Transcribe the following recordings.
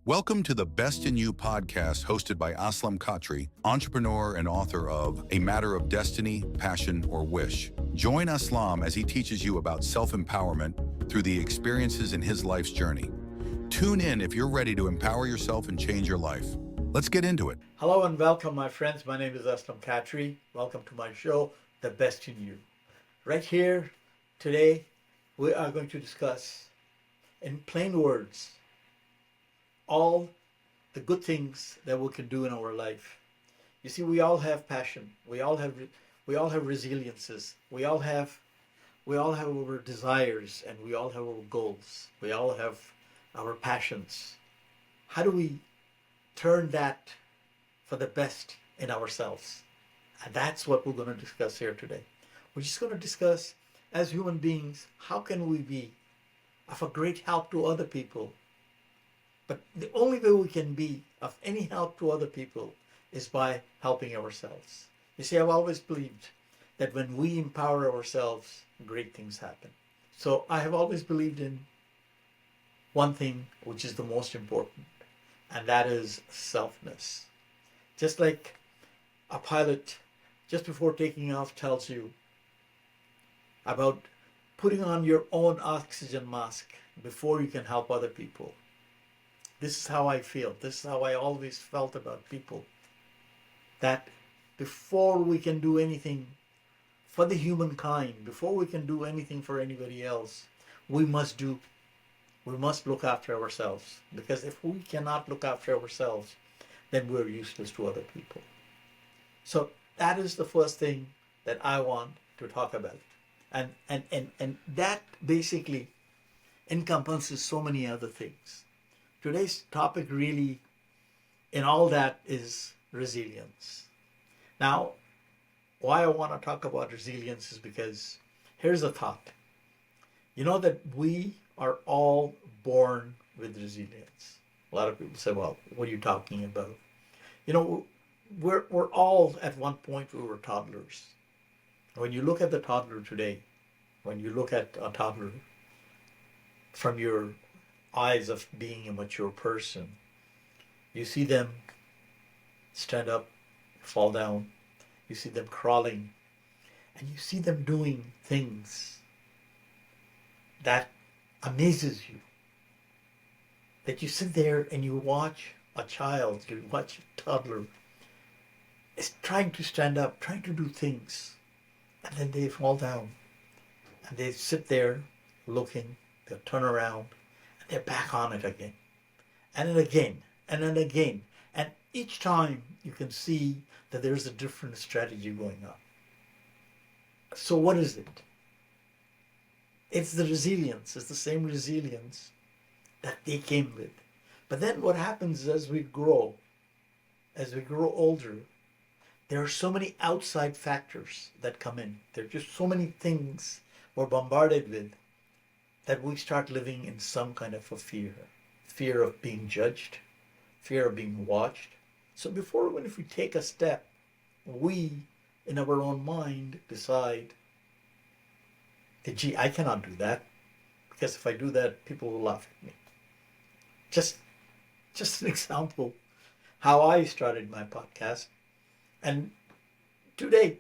Welcome to the Best in You podcast hosted by Aslam Khatri, entrepreneur and author of A Matter of Destiny, Passion, or Wish. Join Aslam as he teaches you about self-empowerment through the experiences in his life's journey. Tune in if you're ready to empower yourself and change your life. Let's get into it. Hello and welcome, my friends. My name is Aslam Khatri. Welcome to my show, The Best in You. Right here today, we are going to discuss, in plain words, all the good things that we can do in our life. You see, we all have passion. We all have resiliences. We all have our desires, and we all have our goals. We all have our passions. How do we turn that for the best in ourselves? And that's what we're going to discuss here today. We're just going to discuss, as human beings, how can we be of a great help to other people? But the only way we can be of any help to other people is by helping ourselves. You see, I've always believed that when we empower ourselves, great things happen. So I have always believed in one thing which is the most important, and that is selfness. Just like a pilot, just before taking off, tells you about putting on your own oxygen mask before you can help other people. This is how I feel. This is how I always felt about people. That before we can do anything for the humankind, before we can do anything for anybody else, we must look after ourselves. Because if we cannot look after ourselves, then we're useless to other people. So that is the first thing that I want to talk about. And that basically encompasses so many other things. Today's topic really, in all that, is resilience. Now, why I want to talk about resilience is because here's a thought. You know that we are all born with resilience. A lot of people say, well, what are you talking about? You know, we're all, at one point, we were toddlers. When you look at the toddler today, when you look at a toddler from your eyes of being a mature person, you see them stand up, fall down, you see them crawling, and you see them doing things that amazes you. That you sit there and you watch a child, you watch a toddler is trying to stand up, trying to do things, and then they fall down, and they sit there looking, they'll turn around, they're back on it again, and then again, and then again. And each time you can see that there's a different strategy going on. So what is it? It's the resilience. It's the same resilience that they came with. But then what happens is as we grow older, there are so many outside factors that come in. There are just so many things we're bombarded with that we start living in some kind of a fear of being judged, fear of being watched. So even if we take a step, we, in our own mind, decide that, gee, I cannot do that, because if I do that, people will laugh at me. Just an example, how I started my podcast. And today,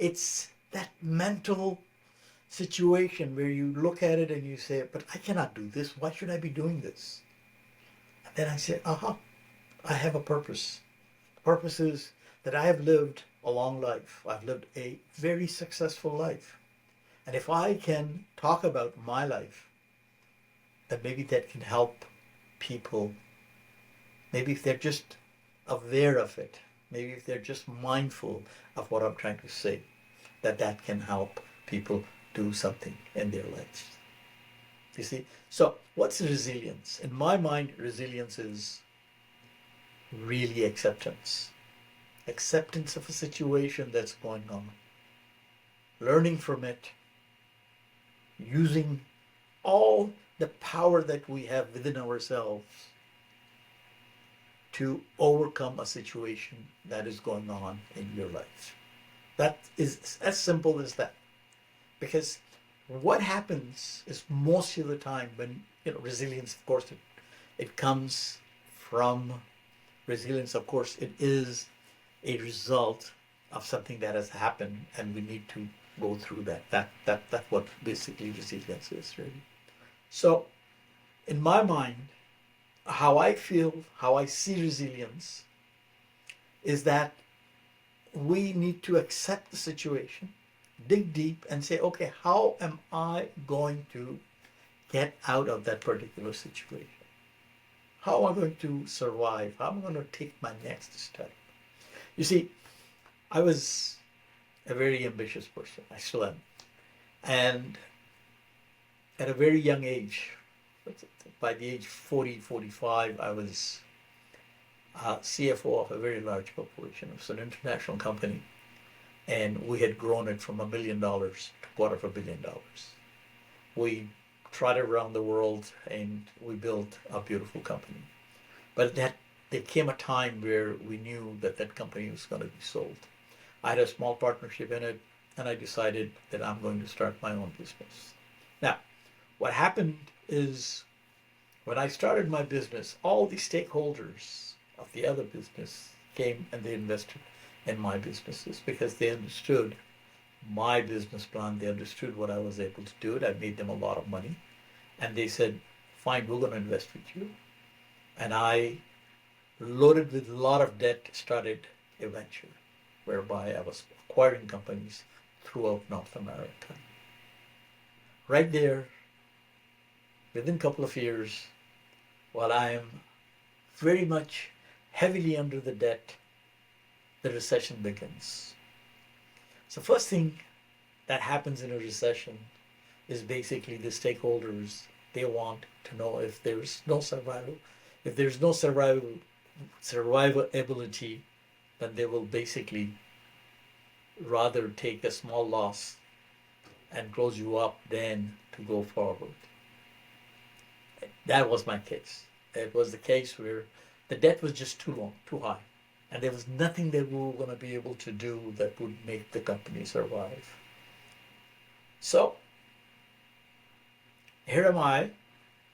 it's that mental situation where you look at it and you say, but I cannot do this. Why should I be doing this? And then I say, I have a purpose. The purpose is that I have lived a long life. I've lived a very successful life. And if I can talk about my life, then maybe that can help people. Maybe if they're just aware of it, maybe if they're just mindful of what I'm trying to say, that can help people do something in their lives. You see? So what's resilience? In my mind, resilience is really acceptance. Acceptance of a situation that's going on. Learning from it. Using all the power that we have within ourselves to overcome a situation that is going on in your life. That is as simple as that. Because what happens is most of the time when, resilience, of course, it comes from resilience. Of course, it is a result of something that has happened, and we need to go through that. That's what basically resilience is, really. So, in my mind, how I feel, how I see resilience is that we need to accept the situation, dig deep, and say, okay, how am I going to get out of that particular situation? How am I going to survive? How am I going to take my next step? You see, I was a very ambitious person. I still am. And at a very young age, by the age 40, 45, I was CFO of a very large corporation. It was an international company. And we had grown it from $1 million to $250 million. We trotted around the world and we built a beautiful company. But there came a time where we knew that that company was going to be sold. I had a small partnership in it, and I decided that I'm going to start my own business. Now, what happened is when I started my business, all the stakeholders of the other business came and they invested in my businesses because they understood my business plan. They understood what I was able to do. I made them a lot of money. And they said, fine, we're going to invest with you. And I, loaded with a lot of debt, started eventual, whereby I was acquiring companies throughout North America. Right there, within a couple of years, while I am very much heavily under the debt, the recession begins. So first thing that happens in a recession is basically the stakeholders, they want to know if there's no survival. If there's no survivability, then they will basically rather take a small loss and close you up than to go forward. That was my case. It was the case where the debt was just too long, too high. And there was nothing that we were going to be able to do that would make the company survive. So, here I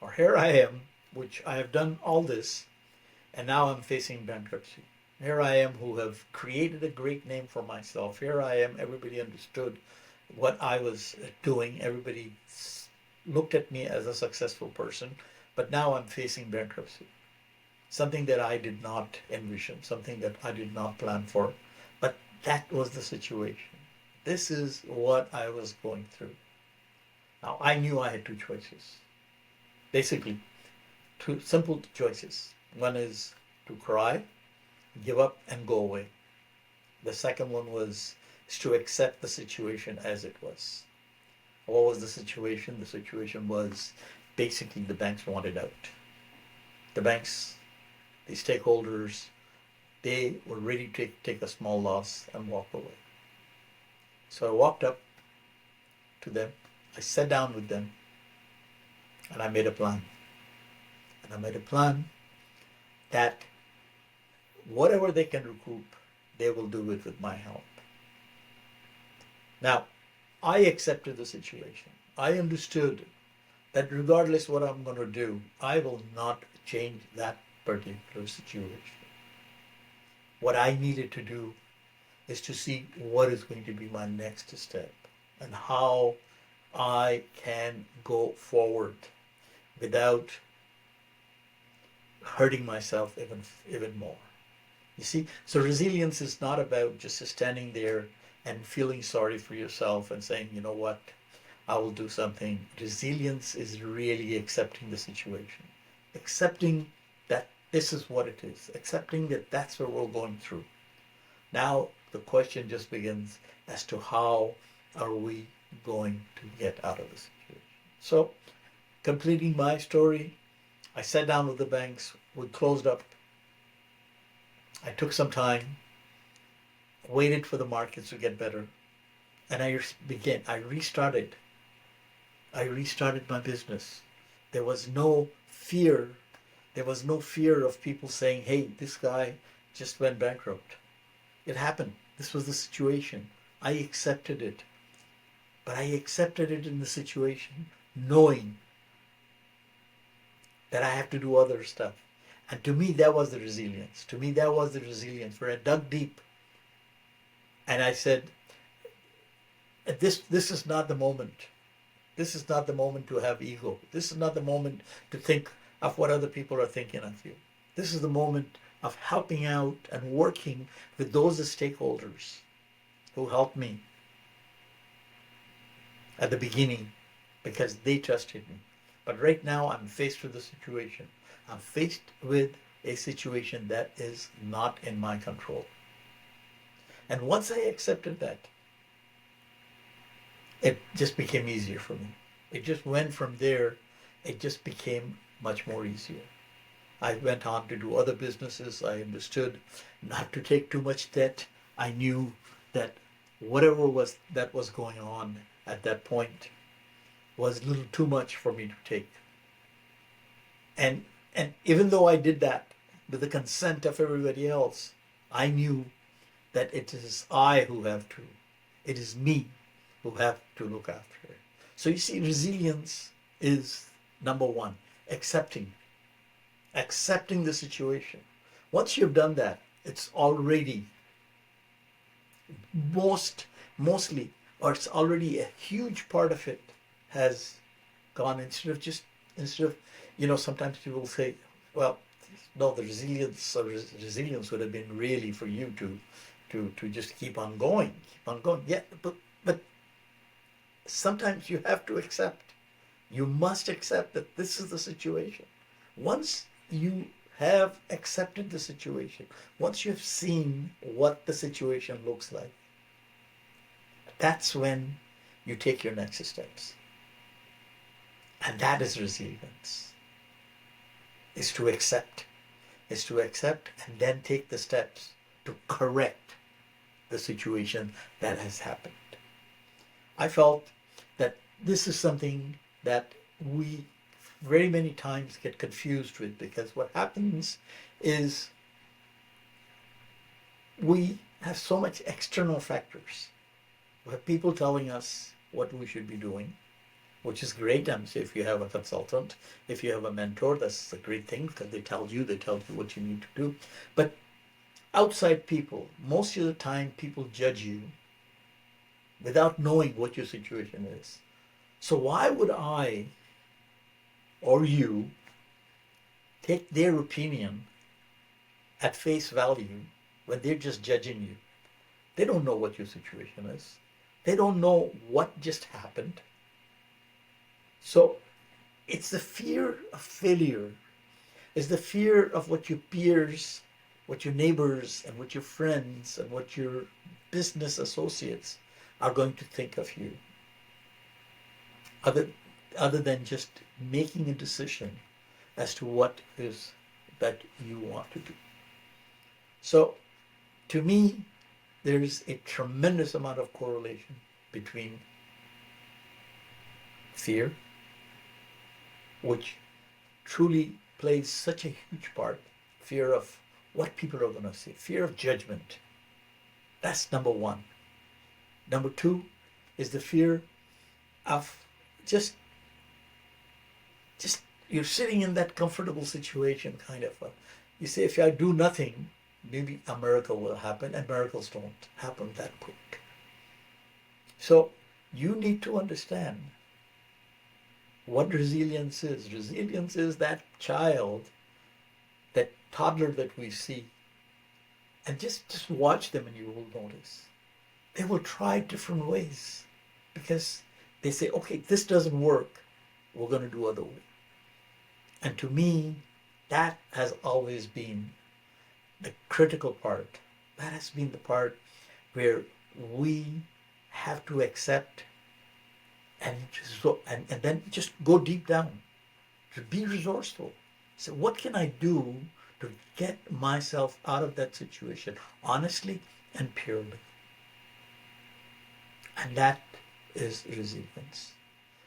am, which I have done all this, and now I'm facing bankruptcy. Here I am who have created a great name for myself. Here I am, everybody understood what I was doing. Everybody looked at me as a successful person, but now I'm facing bankruptcy. Something that I did not envision, something that I did not plan for, but that was the situation. This is what I was going through. Now, I knew I had two choices. Basically, two simple choices. One is to cry, give up, and go away. The second one was to accept the situation as it was. What was the situation? The situation was basically the banks wanted out. The banks, the stakeholders, they were ready to take a small loss and walk away. So I walked up to them, I sat down with them, and I made a plan. And I made a plan that whatever they can recoup, they will do it with my help. Now, I accepted the situation. I understood that regardless what I'm going to do, I will not change that particular situation. What I needed to do is to see what is going to be my next step and how I can go forward without hurting myself even more. You see, so resilience is not about just standing there and feeling sorry for yourself and saying, you know what, I will do something. Resilience is really accepting the situation, accepting that this is what it is, accepting that that's what we're going through. Now the question just begins as to how are we going to get out of the situation. So, completing my story, I sat down with the banks, we closed up. I took some time, waited for the markets to get better, and I restarted my business. There was no fear. There was no fear of people saying, hey, this guy just went bankrupt. It happened. This was the situation. I accepted it. But I accepted it in the situation knowing that I have to do other stuff. And to me, that was the resilience. To me, that was the resilience where I dug deep and I said, this is not the moment. This is not the moment to have ego. This is not the moment to think of what other people are thinking of you. This is the moment of helping out and working with those stakeholders who helped me at the beginning because they trusted me. But right now I'm faced with a situation. I'm faced with a situation that is not in my control. And once I accepted that, it just became easier for me. It just went from there, it just became much more easier. I went on to do other businesses. I understood not to take too much debt. I knew that whatever was going on at that point was a little too much for me to take. And even though I did that with the consent of everybody else, I knew that it is I who have to, it is me who have to look after it. So you see, resilience is number one, accepting the situation. Once you've done that, it's already mostly, or it's already a huge part of it has gone. Instead of, sometimes people say, well, no, the resilience would have been really for you to just keep on going. Yeah, but sometimes you have to accept. You must accept that this is the situation. Once you have accepted the situation, once you have seen what the situation looks like, that's when you take your next steps. And that is resilience. Is to accept and then take the steps to correct the situation that has happened. I felt that this is something that we very many times get confused with, because what happens is we have so much external factors. We have people telling us what we should be doing, which is great. If you have a consultant, if you have a mentor, that's a great thing, because they tell you what you need to do. But outside people, most of the time people judge you without knowing what your situation is. So why would I or you take their opinion at face value when they're just judging you? They don't know what your situation is. They don't know what just happened. So it's the fear of failure. It's the fear of what your peers, what your neighbors, and what your friends, and what your business associates are going to think of you. Other than just making a decision as to what is that you want to do. So to me, there is a tremendous amount of correlation between fear, which truly plays such a huge part, fear of what people are going to say, fear of judgment. That's number one. Number two is the fear of just you're sitting in that comfortable situation, kind of. You say, if I do nothing, maybe a miracle will happen, and miracles don't happen that quick. So you need to understand what resilience is. Resilience is that child, that toddler that we see, and just watch them and you will notice. They will try different ways because they say, okay, this doesn't work, we're going to do other way. And to me, that has always been the critical part. That has been the part where we have to accept and then just go deep down, to be resourceful. So what can I do to get myself out of that situation honestly and purely? And that is resilience.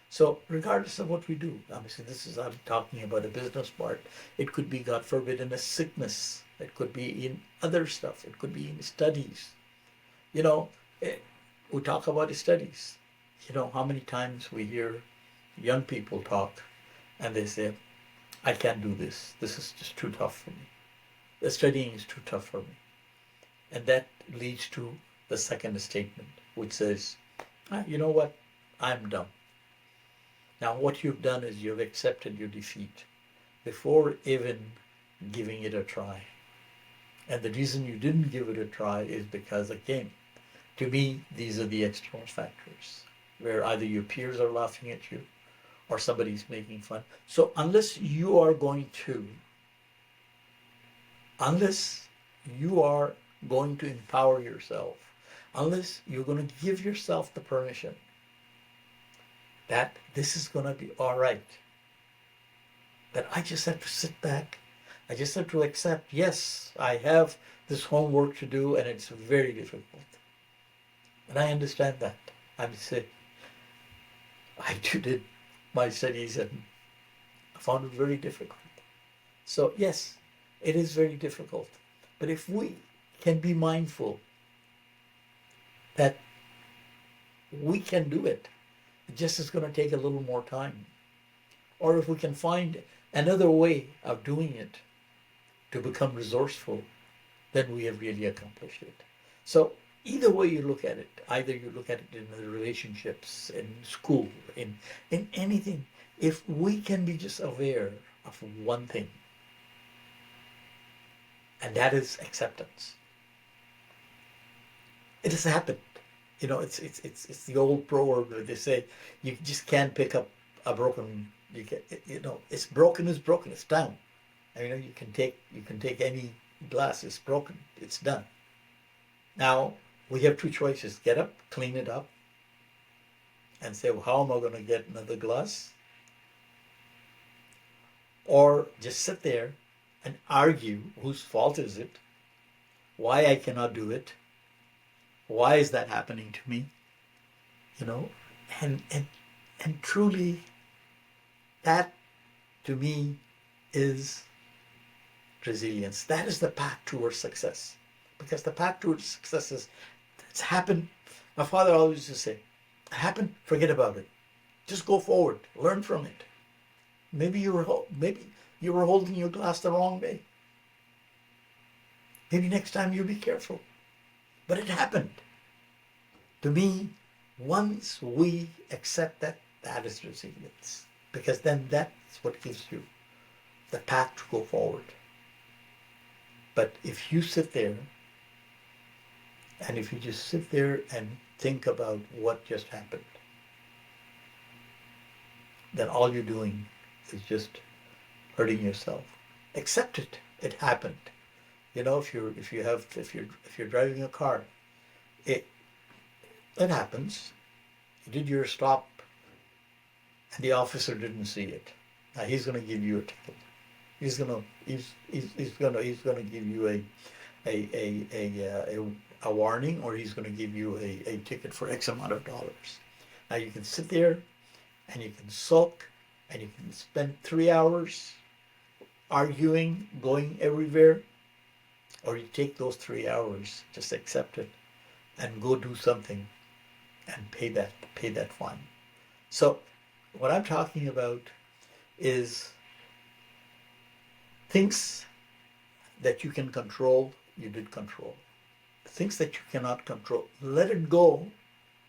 So regardless of what we do, obviously I'm talking about a business part. It could be, God forbid, in a sickness. It could be in other stuff. It could be in studies. We talk about studies. How many times we hear young people talk and they say, I can't do this. This is just too tough for me. The studying is too tough for me. And that leads to the second statement, which says, you know what? I'm done. Now, what you've done is you've accepted your defeat before even giving it a try. And the reason you didn't give it a try is because, again, to me, these are the external factors where either your peers are laughing at you or somebody's making fun. So unless you are going to empower yourself, unless you're going to give yourself the permission that this is going to be all right, that I just have to sit back, I just have to accept, yes, I have this homework to do and it's very difficult. And I understand that. I'm sick. I too did my studies and I found it very difficult. So yes, it is very difficult. But if we can be mindful that we can do it, it just is going to take a little more time. Or if we can find another way of doing it to become resourceful, then we have really accomplished it. So either way you look at it, either you look at it in the relationships, in school, in anything, if we can be just aware of one thing, and that is acceptance. It has happened. You know, it's the old proverb that they say you just can't pick up a broken. It's broken is broken. It's down. And, you can take any glass. It's broken. It's done. Now we have two choices: get up, clean it up, and say, well, how am I going to get another glass? Or just sit there and argue whose fault is it, why I cannot do it, why is that happening to me, and truly that to me is resilience. That is the path towards success, because the path towards success is, it's happened. My father always used to say, it happened, forget about it, just go forward, learn from it. Maybe you were holding your glass the wrong way. Maybe next time you'll be careful. But it happened. To me, once we accept that, that is resilience. Because then that's what gives you the path to go forward. But if you sit there, and if you just sit there and think about what just happened, then all you're doing is just hurting yourself. Accept it. It happened. If you're driving a car, it happens. You did your stop, and the officer didn't see it. Now he's going to give you a ticket. He's going to give you a warning, or he's going to give you a ticket for X amount of dollars. Now you can sit there, and you can sulk, and you can spend 3 hours arguing, going everywhere, or you take those 3 hours, just accept it, and go do something, and pay that fine. So, what I'm talking about is things that you can control, you did control. Things that you cannot control, let it go.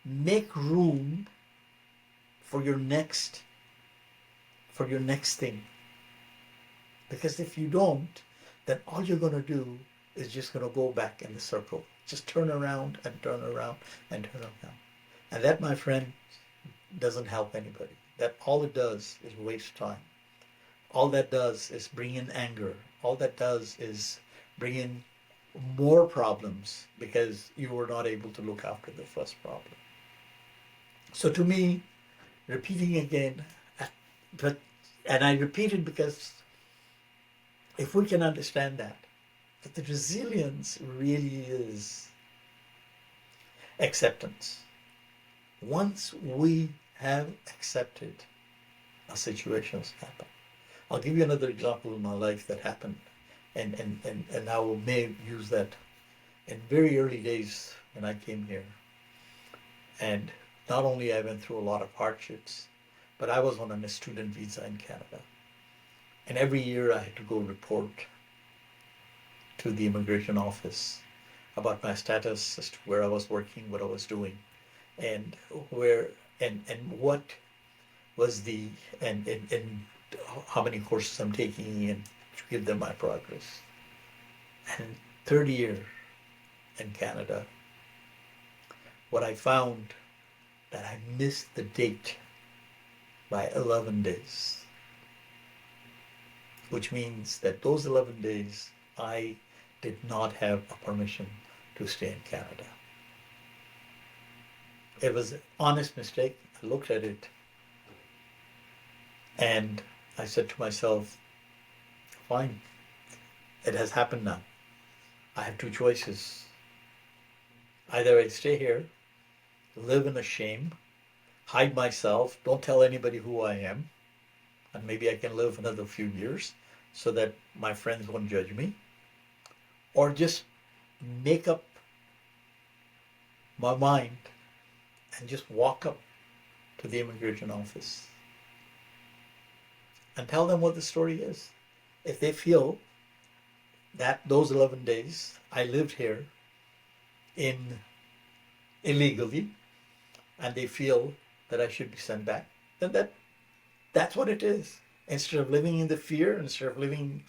Make room for your next thing. Because if you don't, then all you're going to do is just going to go back in the circle. Just turn around and turn around and turn around. And that, my friend, doesn't help anybody. That all it does is waste time. All that does is bring in anger. All that does is bring in more problems because you were not able to look after the first problem. So to me, repeating again, and I repeat it because if we can understand that the resilience really is acceptance. Once we have accepted a situation's happen. I'll give you another example in my life that happened, and I may use that in very early days when I came here. And not only I went through a lot of hardships, but I was on a student visa in Canada. And every year I had to go report to the immigration office about my status as to where I was working, what I was doing, and where and what was the and how many courses I'm taking and to give them my progress. And third year in Canada, what I found that I missed the date by 11 days, which means that those 11 days I did not have a permission to stay in Canada. It was an honest mistake. I looked at it and I said to myself, fine, it has happened now. I have two choices. Either I stay here, live in a shame, hide myself, don't tell anybody who I am, and maybe I can live another few years so that my friends won't judge me, or just make up my mind and just walk up to the immigration office and tell them what the story is. If they feel that those 11 days I lived here in illegally and they feel that I should be sent back, then that's what it is. Instead of living in the fear, instead of living,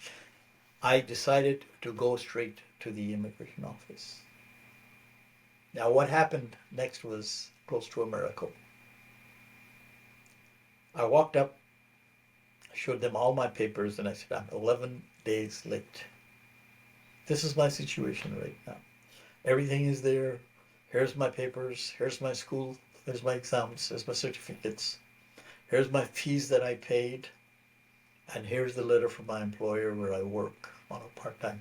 I decided to go straight to the immigration office. Now what happened next was close to a miracle. I walked up, showed them all my papers, and I said, I'm 11 days late. This is my situation right now. Everything is there. Here's my papers. Here's my school. Here's my exams. Here's my certificates. Here's my fees that I paid. And here's the letter from my employer where I work on a part-time,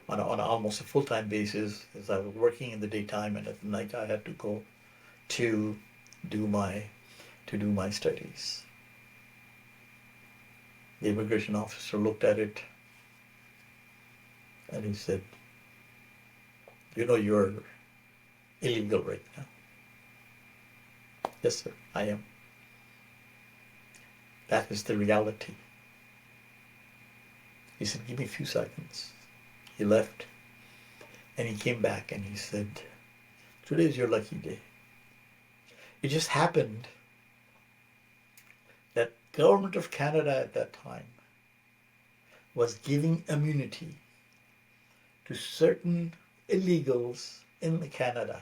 on almost a full-time basis, as I was working in the daytime, and at night I had to go to do my studies. The immigration officer looked at it and he said, you know you're illegal right now. Yes, sir, I am. That is the reality. He said, give me a few seconds. He left and he came back and he said, today is your lucky day. It just happened that government of Canada at that time was giving immunity to certain illegals in Canada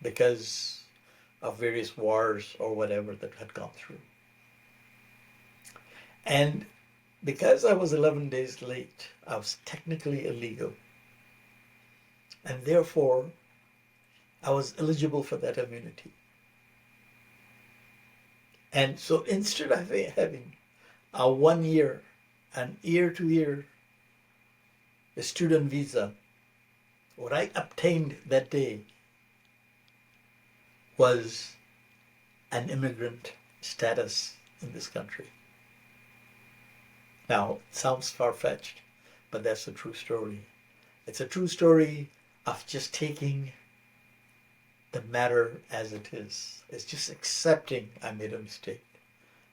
because of various wars or whatever that had gone through. And because I was 11 days late, I was technically illegal. And therefore, I was eligible for that immunity. And so instead of having a 1 year, an year to year student visa, what I obtained that day was an immigrant status in this country. Now, it sounds far-fetched, but that's a true story. It's a true story of just taking the matter as it is. It's just accepting I made a mistake.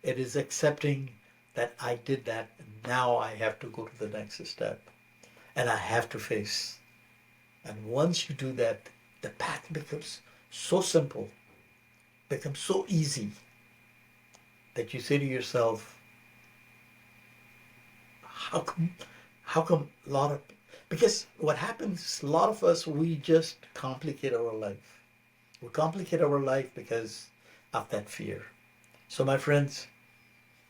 It is accepting that I did that, and now I have to go to the next step. And I have to face. And once you do that, the path becomes so simple, becomes so easy, that you say to yourself, how come a lot of, because what happens is a lot of us, we just complicate our life. We complicate our life because of that fear. So my friends,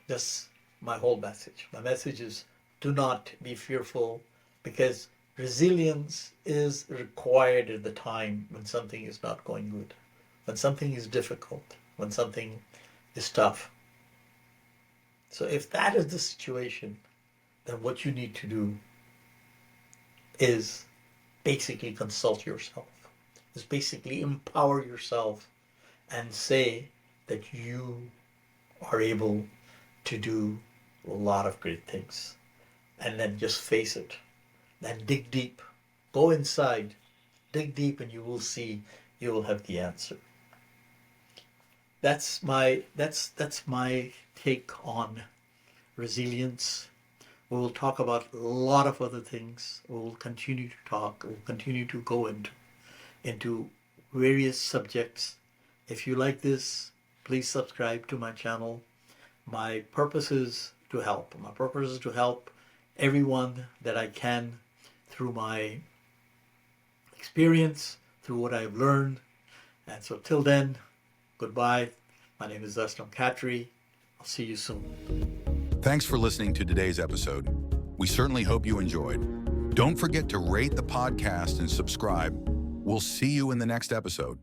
that's my whole message. My message is, do not be fearful, because resilience is required at the time when something is not going good, when something is difficult, when something is tough. So if that is the situation, then what you need to do is basically consult yourself, is basically empower yourself and say that you are able to do a lot of great things. And then just face it. Then dig deep. Go inside. Dig deep and you will see, you will have the answer. That's my take on resilience. We will talk about a lot of other things. We will continue to talk. We'll continue to go into various subjects. If you like this, please subscribe to my channel. My purpose is to help. My purpose is to help everyone that I can through my experience, through what I've learned. And so till then, goodbye. My name is Aslam Khatri. I'll see you soon. Thanks for listening to today's episode. We certainly hope you enjoyed. Don't forget to rate the podcast and subscribe. We'll see you in the next episode.